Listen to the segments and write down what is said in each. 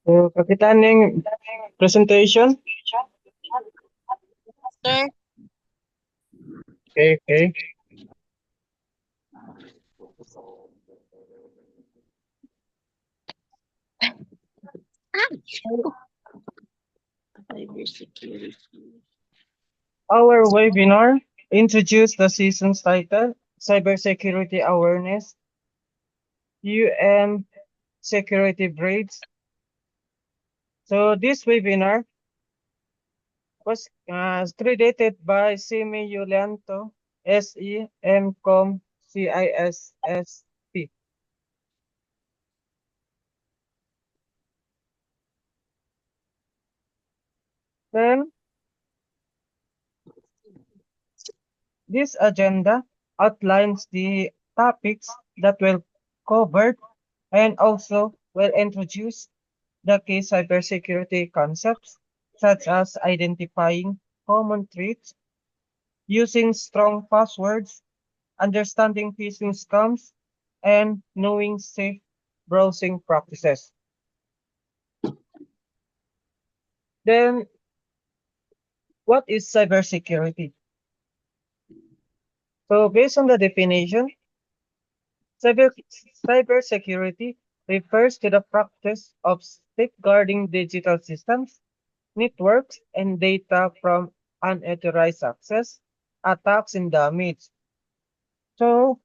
So, kapitan yung presentation. Sir, Okay, okay. cybersecurity. Our webinar introduced the season's title, Cybersecurity Awareness, UN Security Breach. So this webinar was credited by Simi Yulianto, SE, MCOM, CISSP. Then this agenda outlines the topics that will covered and also will introduce the key cybersecurity concepts such as identifying common threats, using strong passwords, understanding phishing scams, and knowing safe browsing practices. Then, what is cybersecurity? So, based on the definition, cyber, cybersecurity refers to the practice of safeguarding digital systems, networks, and data from unauthorized access, attacks, and damage. So,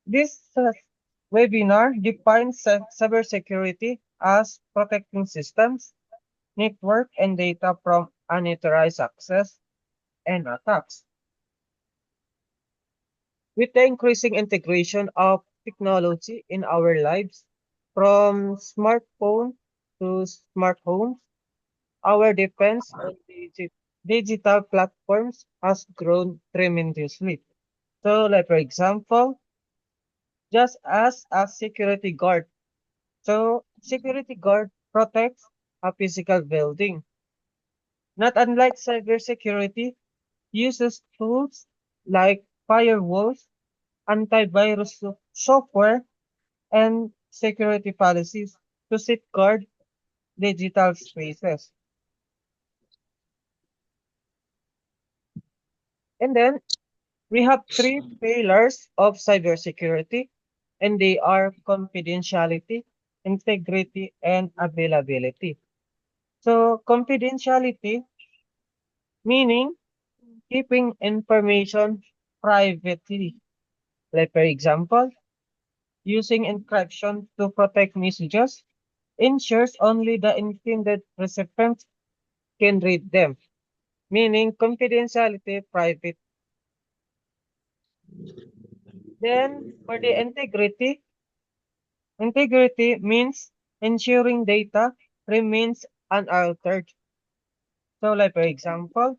this webinar defines cybersecurity as protecting systems, network, and data from unauthorized access and attacks. With the increasing integration of technology in our lives, from smartphone to smart homes, our depends on digital platforms has grown tremendously. So, like for example, just as a security guard. So, security guard protects a physical building. Not unlike cybersecurity, uses tools like firewalls, antivirus software, and security policies to safeguard digital spaces. And then we have three pillars of cybersecurity, and they are confidentiality, integrity, and availability. So, confidentiality, meaning keeping information privately. Like, for example, using encryption to protect messages ensures only the intended recipient can read them, meaning confidentiality private. Then, for the integrity means ensuring data remains unaltered. So, like, for example,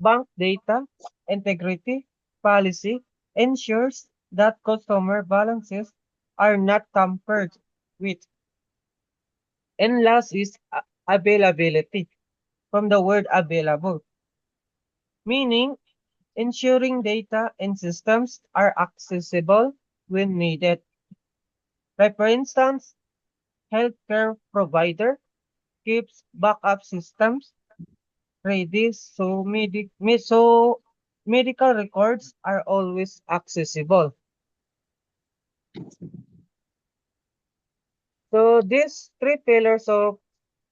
bank data integrity policy ensures that customer balances are not tampered with. And last is availability from the word available, meaning ensuring data and systems are accessible when needed. Like for instance, healthcare provider keeps backup systems ready so medical records are always accessible. So these three pillars of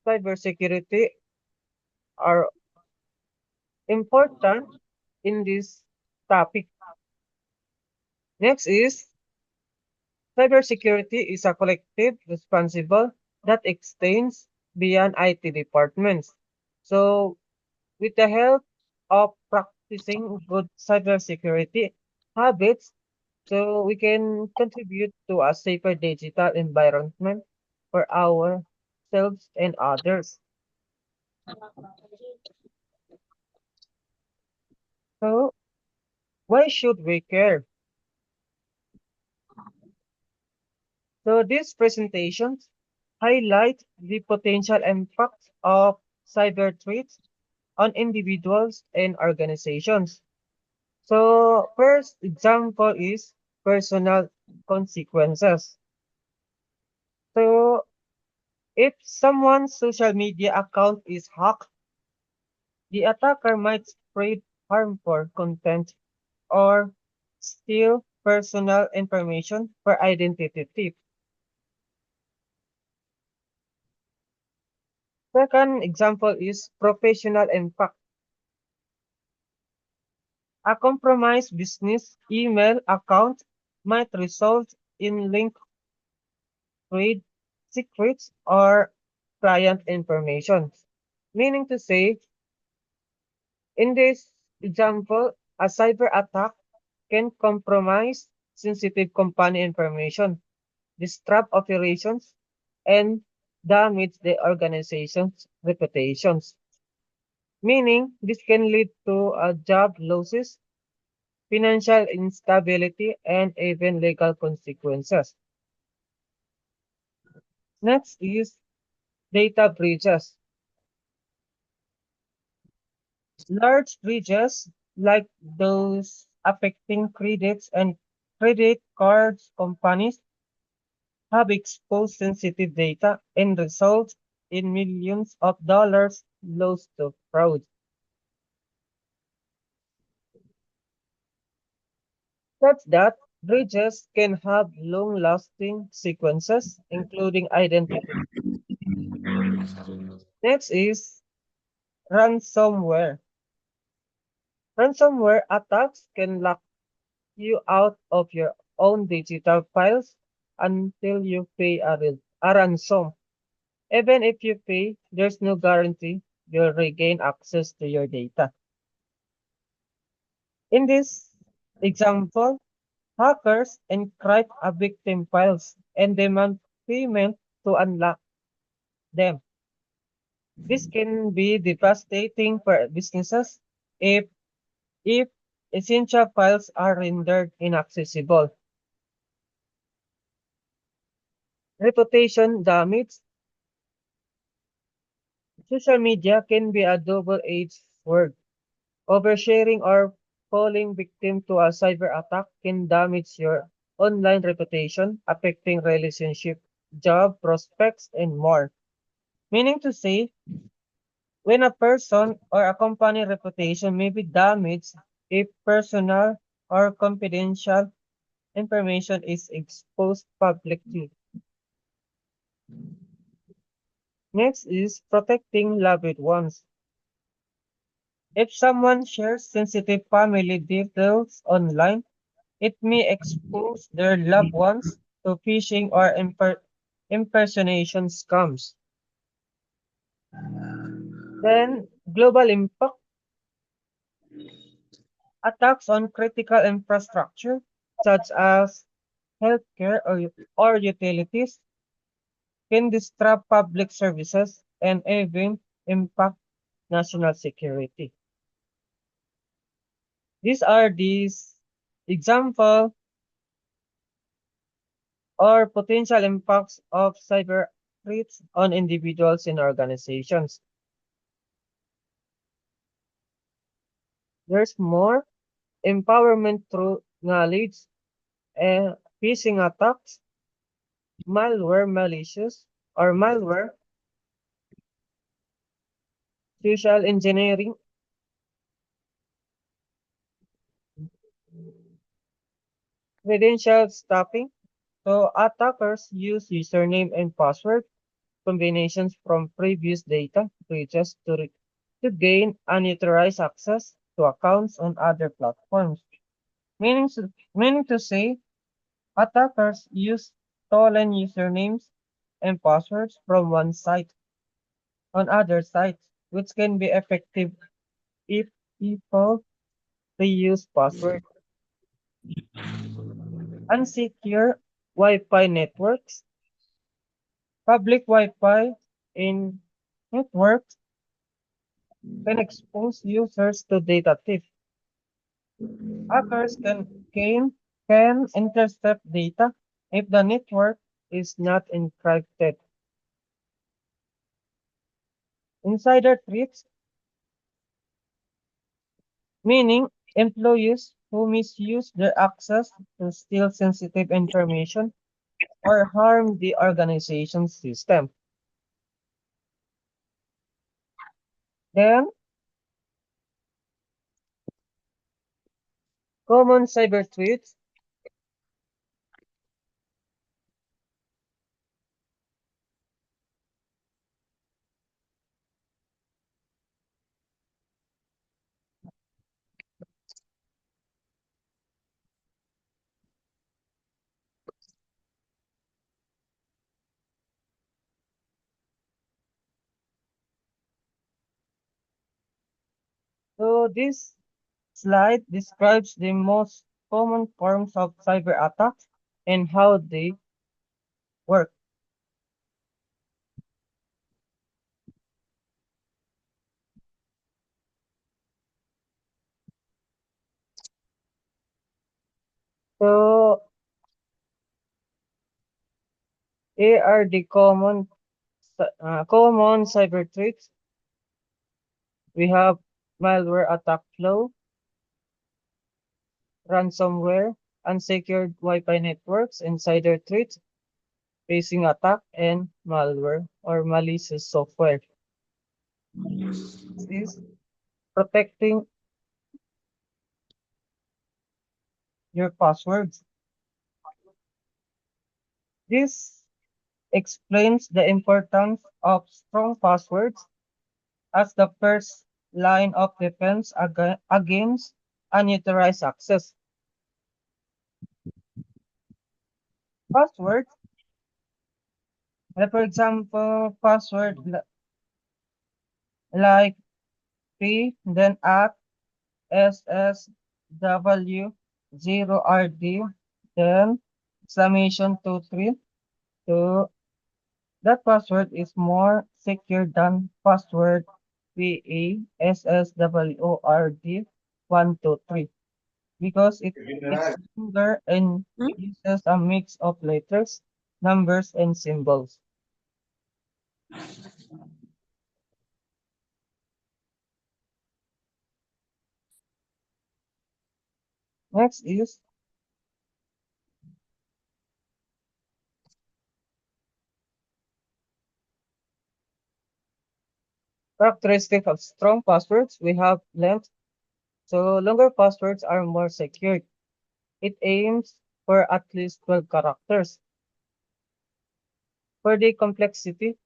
cybersecurity are important in this topic. Next is cybersecurity is a collective responsible that extends beyond IT departments. So with the help of practicing good cybersecurity habits, so we can contribute to a safer digital environment for ourselves and others. So why should we care? So these presentations highlight the potential impact of cyber threats on individuals and organizations. So first example is personal consequences. So If someone's social media account is hacked, the attacker might spread harmful content or steal personal information for identity theft. Second example is professional impact. A compromised business email account might result in link trade secrets or client information. Meaning to say, in this example, a cyber attack can compromise sensitive company information, disrupt operations, and damage the organization's reputations. Meaning, this can lead to job losses, financial instability, and even legal consequences. Next is data breaches. Large breaches, like those affecting credits and credit cards companies, have exposed sensitive data and result in millions of dollars lost to fraud. Such that breaches can have long-lasting sequences, including identity. Next is ransomware. Ransomware attacks can lock you out of your own digital files until you pay a ransom. Even if you pay, there's no guarantee you'll regain access to your data. In this example, hackers encrypt a victim files and demand payment to unlock them. This can be devastating for businesses if essential files are rendered inaccessible. Reputation damage. Social media can be a double-edged sword. Oversharing or falling victim to a cyber attack can damage your online reputation, affecting relationship, job prospects, and more. Meaning to say, when a person or a company reputation may be damaged if personal or confidential information is exposed publicly. Next is protecting loved ones. If someone shares sensitive family details online, it may expose their loved ones to phishing or impersonation scams. Then, global impact attacks on critical infrastructure such as healthcare or utilities can disrupt public services and even impact national security. These are these example or potential impacts of cyber threats on individuals and organizations. There's more empowerment through knowledge and phishing attacks, malware malicious or malware, social engineering, credential stuffing. So attackers use username and password combinations from previous data breaches to gain unauthorized access to accounts on other platforms. Meaning to say, attackers use stolen usernames and passwords from one site on other sites, which can be effective if people reuse passwords. Unsecure Wi-Fi networks. Public Wi-Fi in networks can expose users to data theft. Hackers can intercept data if the network is not encrypted. Insider threats, meaning employees who misuse their access to steal sensitive information or harm the organization's system. Then, common cyber threats. So this slide describes the most common forms of cyber attacks and how they work. So here are the common cyber threats. We have malware attack flow, ransomware, unsecured Wi-Fi networks, insider threats, phishing attack, and malware or malicious software. This is protecting your passwords. This explains the importance of strong passwords as the first line of defense against unauthorized access. Passwords, for example, like P, then at SSW0RD, then exclamation 23. So that password is more secure than password PASSWORD 123 because it is longer and uses a mix of letters, numbers, and symbols. Next is characteristic of strong passwords. We have length. So longer passwords are more secure. It aims for at least 12 characters. For the complexity,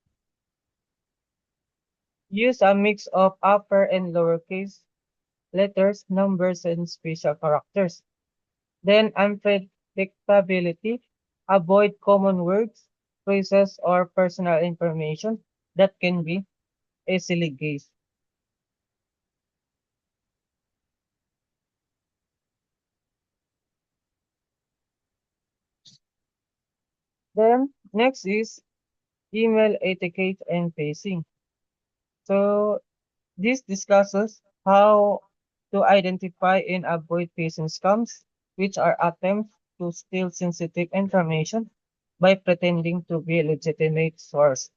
use a mix of upper and lowercase letters, numbers, and special characters. Then unpredictability, avoid common words, phrases, or personal information that can be easily guessed. Then next is email etiquette and phishing. So this discusses how to identify and avoid phishing scams, which are attempts to steal sensitive information by pretending to be a legitimate source.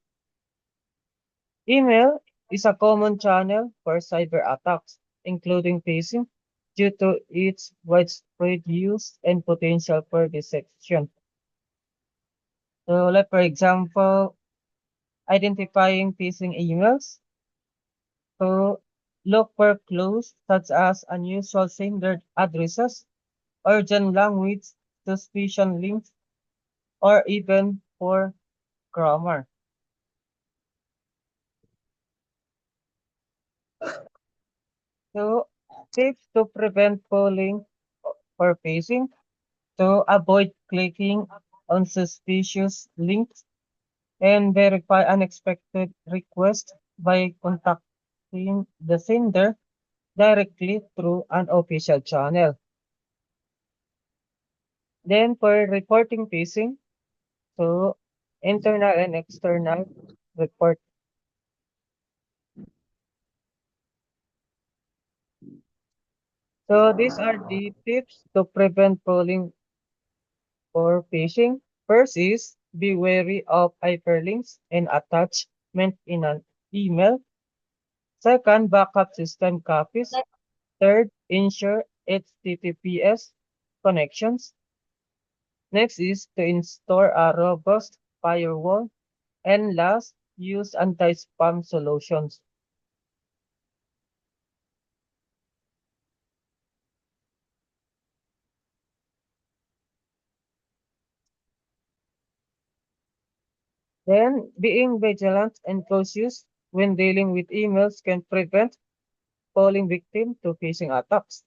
Email is a common channel for cyber attacks, including phishing, due to its widespread use and potential for deception. So, like for example, identifying phishing emails. So, look for clues such as unusual sender addresses, urgent language, suspicion links, or even for grammar. So, tips to prevent falling for phishing. So, avoid clicking on suspicious links and verify unexpected requests by contacting the sender directly through an official channel. Then for reporting phishing, so internal and external report. So these are the tips to prevent falling for phishing. First is be wary of hyperlinks and attachment in an email. Second, backup system copies. Third, ensure HTTPS connections. Next is to install a robust firewall. And last, use anti-spam solutions. Then, being vigilant and cautious when dealing with emails can prevent falling victim to phishing attacks.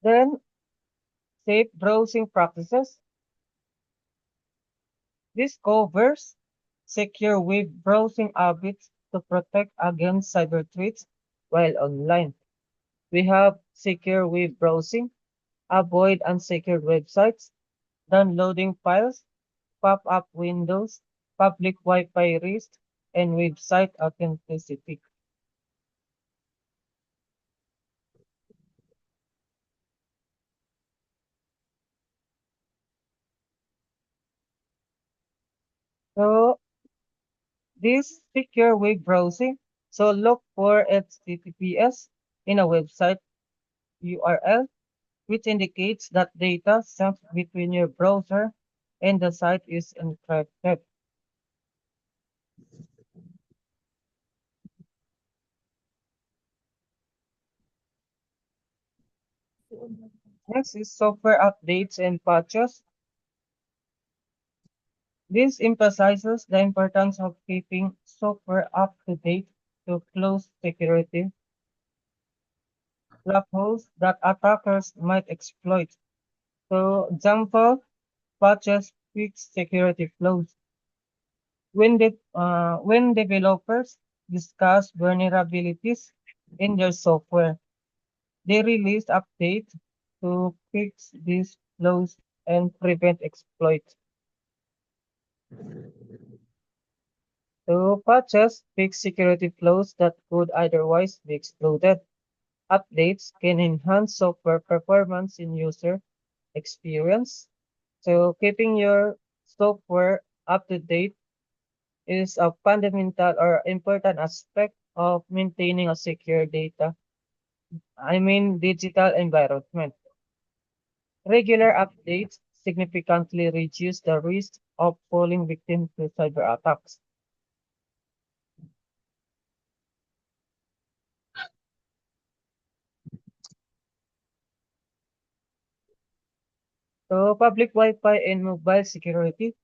Then, safe browsing practices. This covers secure web browsing habits to protect against cyber threats while online. We have secure web browsing, avoid unsecured websites, downloading files, pop-up windows, public Wi-Fi risk, and website authenticity. So this secure web browsing, so look for HTTPS in a website URL, which indicates that data sent between your browser and the site is encrypted. Next is software updates and patches. This emphasizes the importance of keeping software up to date to close security loopholes that attackers might exploit. So, example, patches fix security flaws. When developers discuss vulnerabilities in their software, they release updates to fix these flaws and prevent exploits. So patches fix security flaws that could otherwise be exploited. Updates can enhance software performance in user experience. So keeping your software up to date is a fundamental or important aspect of maintaining a secure digital environment. Regular updates significantly reduce the risk of falling victim to cyber attacks. So public Wi-Fi and mobile security.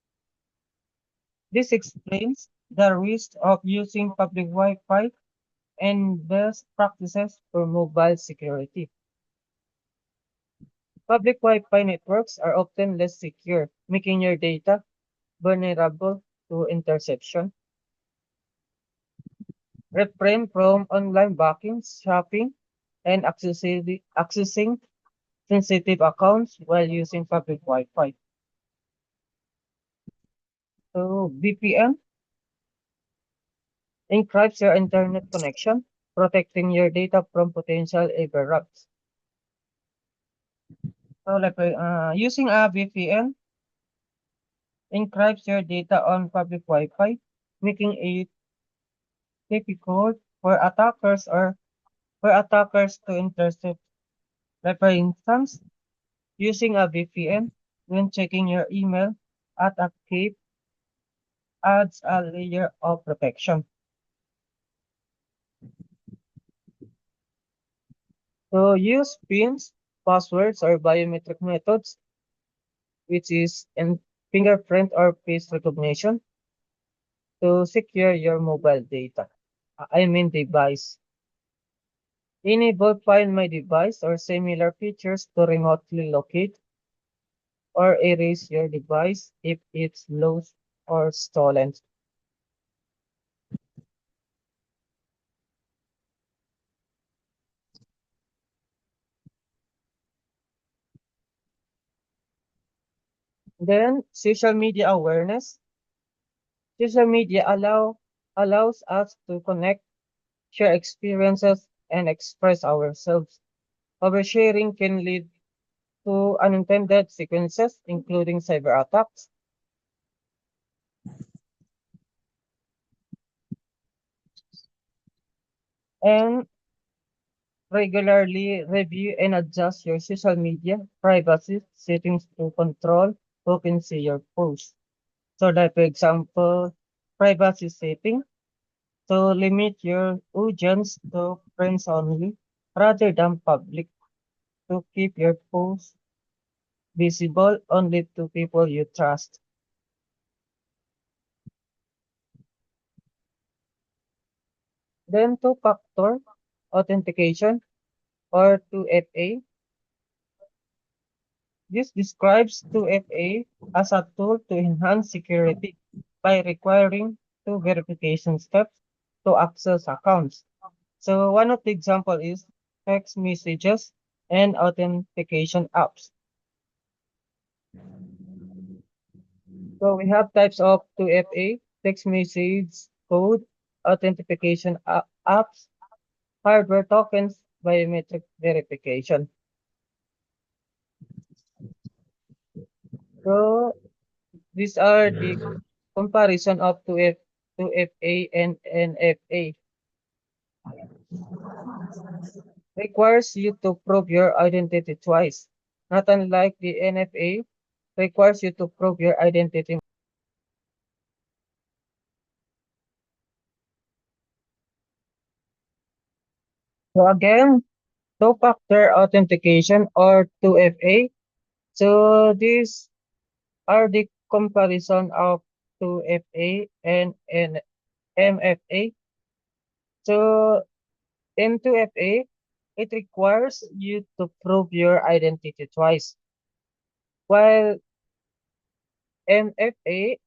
This explains the risk of using public Wi-Fi and best practices for mobile security. Public Wi-Fi networks are often less secure, making your data vulnerable to interception. Refrain from online banking, shopping, and accessing sensitive accounts while using public Wi-Fi. So VPN encrypts your internet connection, protecting your data from potential overwrites. So using a VPN encrypts your data on public Wi-Fi, making it difficult for attackers to intercept. Like for instance, using a VPN when checking your email at a cape adds a layer of protection. So use pins, passwords, or biometric methods, which is in fingerprint or face recognition, to secure your mobile data. Device. Enable Find My Device or similar features to remotely locate or erase your device if it's lost or stolen. Then social media awareness. Social media allows us to connect, share experiences, and express ourselves. Oversharing can lead to unintended sequences, including cyber attacks. And regularly review and adjust your social media privacy settings to control who can see your posts. So like for example, privacy setting. So limit your audience to friends only rather than public to keep your posts visible only to people you trust. Then two-factor authentication or 2FA. This describes 2FA as a tool to enhance security by requiring two verification steps to access accounts. So one of the example is text messages and authentication apps. So we have types of 2FA, text message, code, authentication apps, hardware tokens, biometric verification. So these are the comparison of 2FA and NFA. Requires you to prove your identity twice. Not unlike the NFA, requires you to prove your identity. So again, two-factor authentication or 2FA. So these are the comparison of 2FA and MFA. So in 2FA, it requires you to prove your identity twice. While MFA,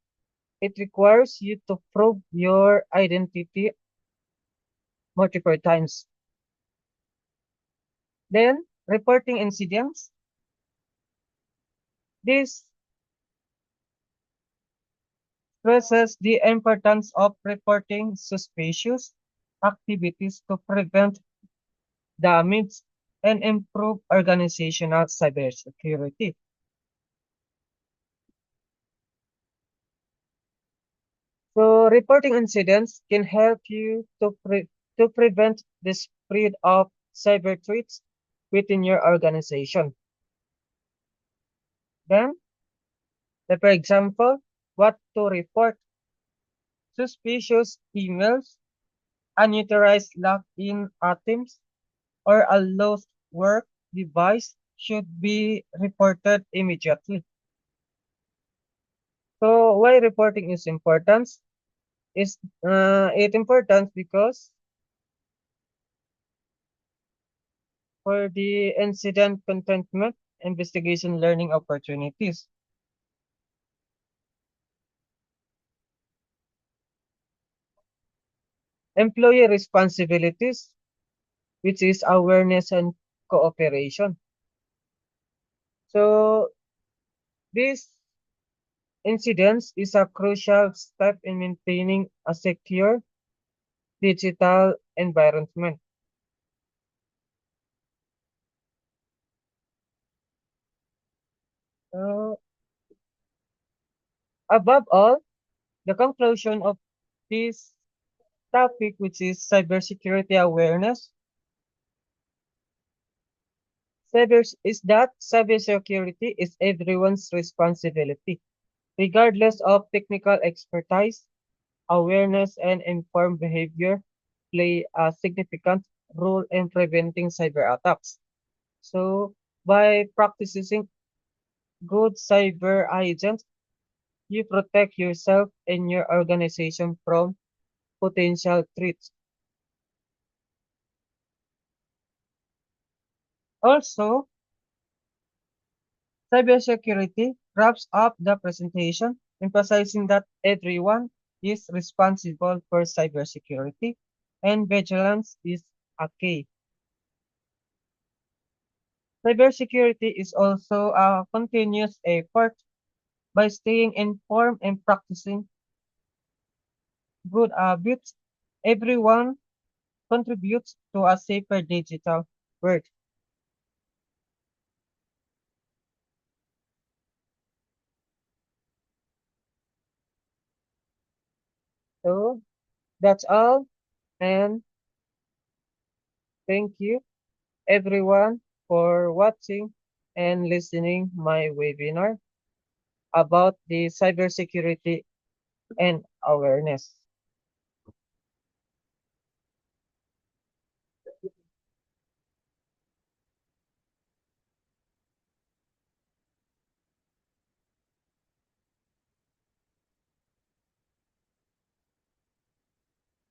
it requires you to prove your identity multiple times. Then, reporting incidents. This stresses the importance of reporting suspicious activities to prevent damage and improve organizational cybersecurity. So, reporting incidents can help you to prevent the spread of cyber threats within your organization. Then, for example, what to report: suspicious emails, unauthorized login items, or a lost work device should be reported immediately. So why reporting is important? Is it important because for the incident containment, investigation, learning opportunities. Employee responsibilities, which is awareness and cooperation. So this incidents is a crucial step in maintaining a secure digital environment. Uh, Above all, the conclusion of this topic, which is cybersecurity awareness, is that cybersecurity is everyone's responsibility, regardless of technical expertise. Awareness and informed behavior play a significant role in preventing cyber attacks. So, by practicing good cyber hygiene, you protect yourself and your organization from potential threats. Also, cybersecurity wraps up the presentation, emphasizing that everyone is responsible for cybersecurity and vigilance is a key. Cybersecurity is also a continuous effort. By staying informed and practicing good habits, everyone contributes to a safer digital world. So that's all, and thank you everyone for watching and listening my webinar about the cybersecurity and awareness.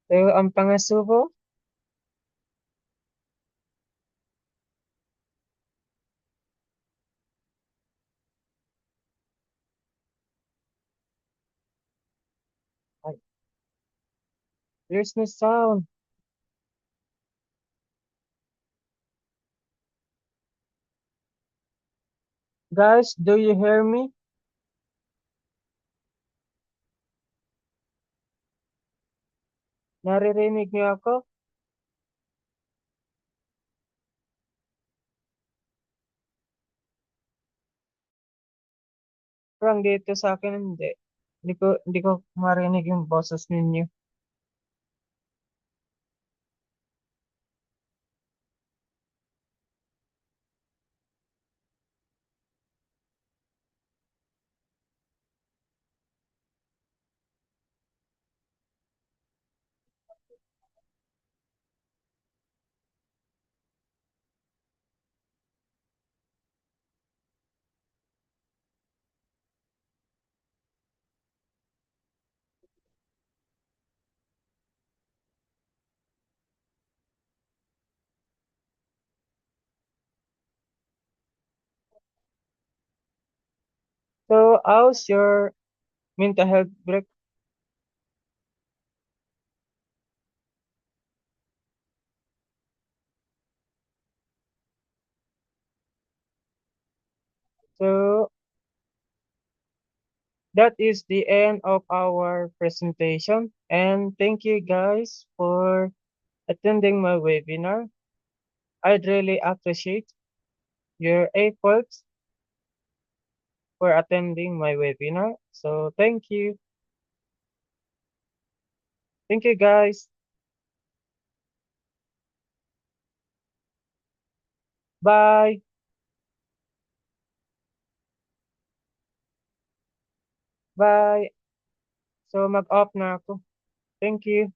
So ang pangasubo There's no sound. Guys, do you hear me? Naririnig niyo ako? Parang dito sa akin hindi. Hindi ko marinig yung boses ninyo. So, how's your mental health break? So, that is the end of our presentation. And thank you guys for attending my webinar. I'd really appreciate your efforts for attending my webinar. So, thank you. Thank you guys. Bye. Bye. So, mag-off na ako. Thank you.